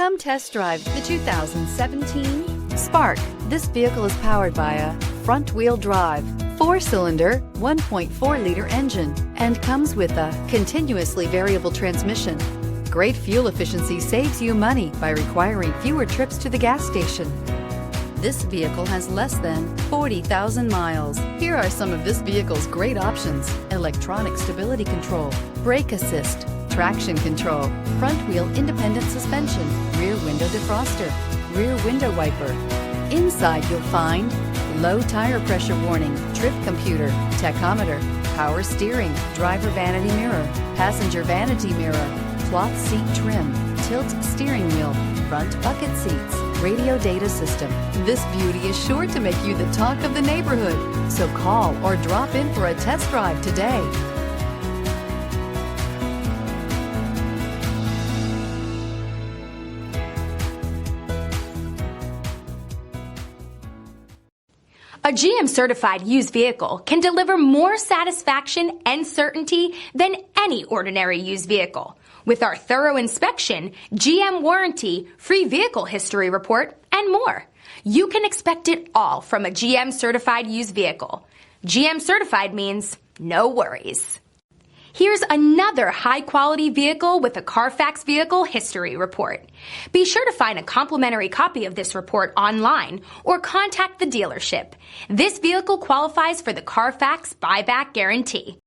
Come test drive the 2017 Spark. This vehicle is powered by a front-wheel drive, 4-cylinder, 1.4-liter engine, and comes with a continuously variable transmission. Great fuel efficiency saves you money by requiring fewer trips to the gas station. This vehicle has less than 40,000 miles. Here are some of this vehicle's great options: electronic stability control, brake assist, traction control, front wheel independent suspension, rear window defroster, rear window wiper. Inside you'll find low tire pressure warning, trip computer, tachometer, power steering, driver vanity mirror, passenger vanity mirror, cloth seat trim, tilt steering wheel, front bucket seats, radio data system. This beauty is sure to make you the talk of the neighborhood. So call or drop in for a test drive today. A GM certified used vehicle can deliver more satisfaction and certainty than any ordinary used vehicle. With our thorough inspection, GM warranty, free vehicle history report, and more. You can expect it all from a GM certified used vehicle. GM certified means no worries. Here's another high-quality vehicle with a Carfax Vehicle History Report. Be sure to find a complimentary copy of this report online or contact the dealership. This vehicle qualifies for the Carfax Buyback Guarantee.